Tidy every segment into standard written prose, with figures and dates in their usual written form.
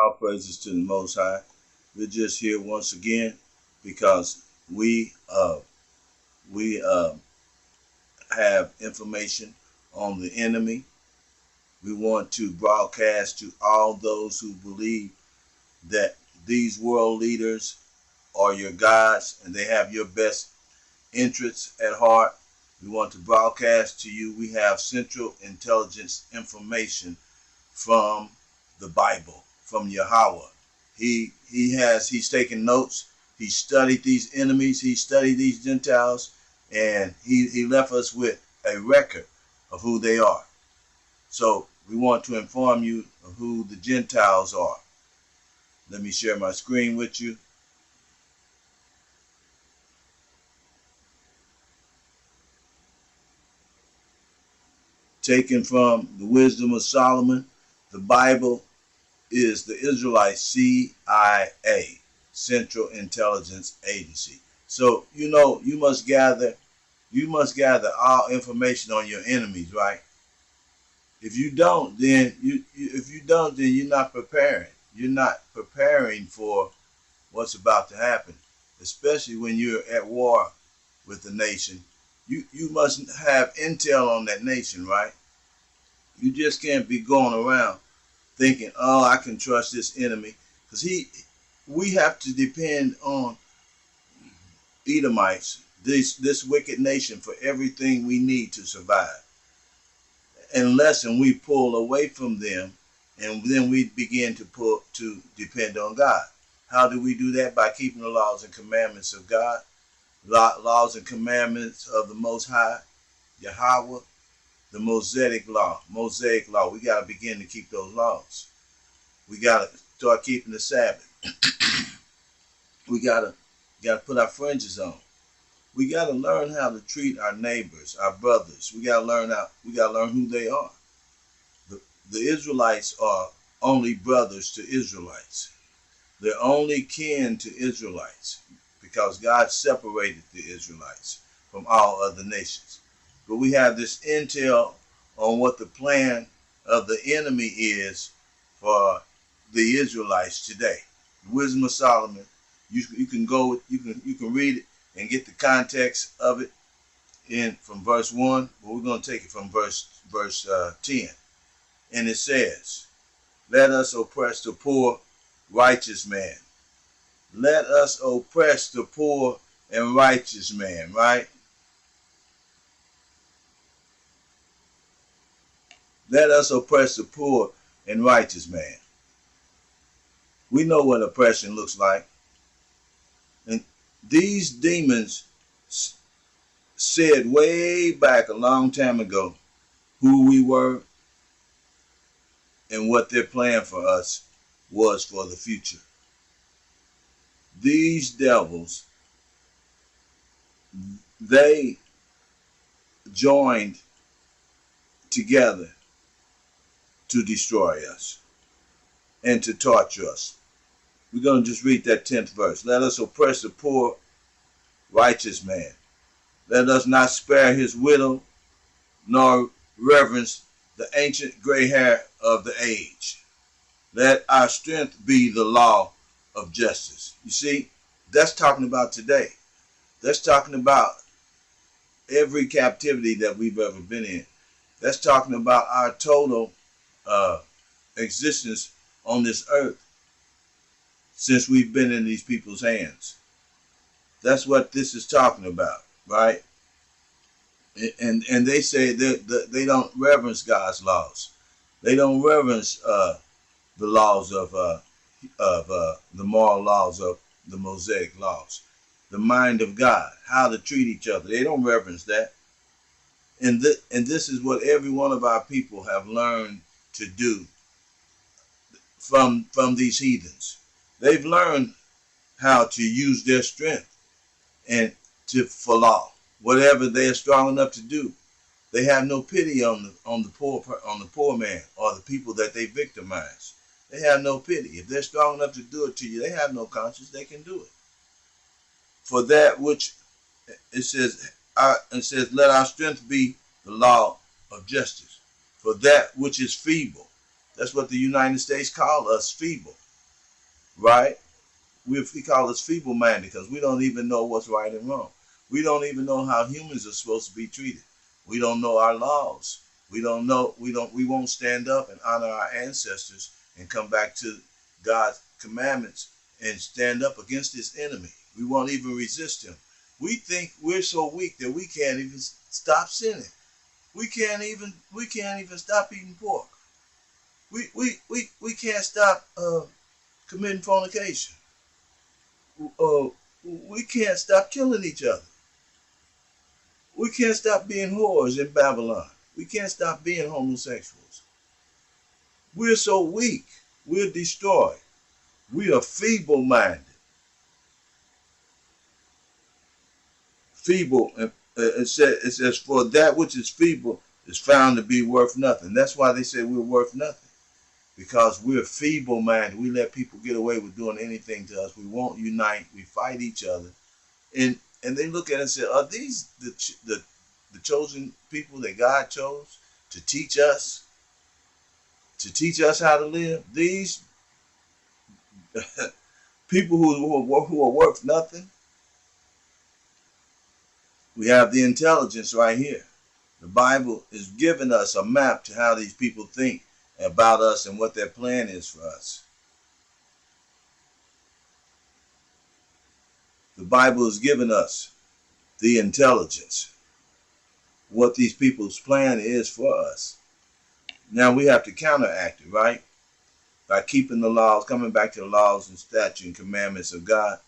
All praises to the Most High. We're just here once again because we have information on the enemy. We want to broadcast to all those who believe that these world leaders are your gods and they have your best interests at heart. We want to broadcast to you. We have Central Intelligence information from the Bible, from Yahweh. He's taken notes. He studied these enemies. He studied these Gentiles, and he left us with a record of who they are. So we want to inform you of who the Gentiles are. Let me share my screen with you. Taken from the Wisdom of Solomon, the Bible is the Israelite CIA, Central Intelligence Agency. So you must gather all information on your enemies, right? If you don't, then you're not preparing. You're not preparing for what's about to happen, especially when you're at war with the nation. You must have intel on that nation, right? You just can't be going around thinking, oh, I can trust this enemy, because we have to depend on Edomites, this wicked nation, for everything we need to survive. Unless we pull away from them, and then we begin to depend on God. How do we do that? By keeping the laws and commandments of God, laws and commandments of the Most High, Yahweh, the Mosaic law. We got to begin to keep those laws. We got to start keeping the Sabbath. We got to put our fringes on. We got to learn how to treat our neighbors, our brothers. We got to learn who they are. The Israelites are only brothers to Israelites. They're only kin to Israelites because God separated the Israelites from all other nations. But we have this intel on what the plan of the enemy is for the Israelites today. The Wisdom of Solomon. You can read it and get the context of it from verse 1, but we're going to take it from verse 10. And it says, let us oppress the poor, righteous man. Let us oppress the poor and righteous man, right? Let us oppress the poor and righteous man. We know what oppression looks like. And these demons said way back a long time ago who we were and what their plan for us was for the future. These devils, they joined together to destroy us and to torture us. We're going to just read that 10th verse. Let us oppress the poor, righteous man. Let us not spare his widow, nor reverence the ancient gray hair of the age. Let our strength be the law of justice. You see, that's talking about today. That's talking about every captivity that we've ever been in. That's talking about our total existence on this earth since we've been in these people's hands. That's what this is talking about, right? And they say that they don't reverence God's laws. They don't reverence the laws of the moral laws of the Mosaic laws, the mind of God, how to treat each other. They don't reverence that. And this is what every one of our people have learned to do from these heathens. They've learned how to use their strength and for law, whatever they are strong enough to do. They have no pity on the poor man or the people that they victimize. They have no pity. If they're strong enough to do it to you, they have no conscience. They can do it. For that which it says, let our strength be the law of justice. For that which is feeble, that's what the United States call us, feeble. right? We call us feeble-minded because we don't even know what's right and wrong. We don't even know how humans are supposed to be treated. We don't know our laws. We don't know. We won't stand up and honor our ancestors and come back to God's commandments and stand up against his enemy. We won't even resist him. We think we're so weak that we can't even stop sinning. We can't even stop eating pork. We can't stop committing fornication. Uh, we can't stop killing each other. We can't stop being whores in Babylon. We can't stop being homosexuals. We're so weak. We're destroyed. We are feeble-minded. Feeble. It says, for that which is feeble is found to be worth nothing. That's why they say we're worth nothing. Because we're feeble-minded. We let people get away with doing anything to us. We won't unite. We fight each other. And they look at it and say, are these the chosen people that God chose to teach us how to live? These people who are worth nothing. We have the intelligence right here. The Bible is giving us a map to how these people think about us and what their plan is for us. The Bible is giving us the intelligence, what these people's plan is for us. Now we have to counteract it, right? By keeping the laws, coming back to the laws and statutes and commandments of God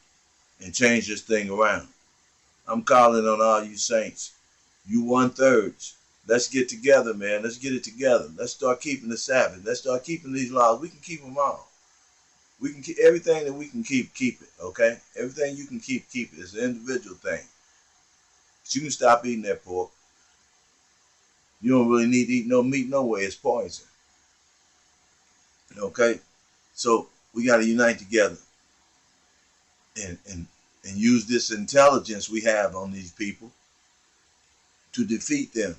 and change this thing around. I'm calling on all you saints, you 1/3. Let's get together, man. Let's get it together. Let's start keeping the Sabbath. Let's start keeping these laws. We can keep them all. We can keep everything that we can keep it, okay? Everything you can keep it. It's an individual thing. But you can stop eating that pork. You don't really need to eat no meat no way. It's poison. Okay? So we got to unite together and use this intelligence we have on these people to defeat them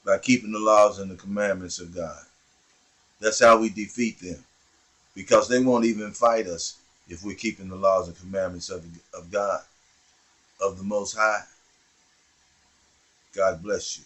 by keeping the laws and the commandments of God. That's how we defeat them, because they won't even fight us if we're keeping the laws and commandments of God, of the Most High. God bless you.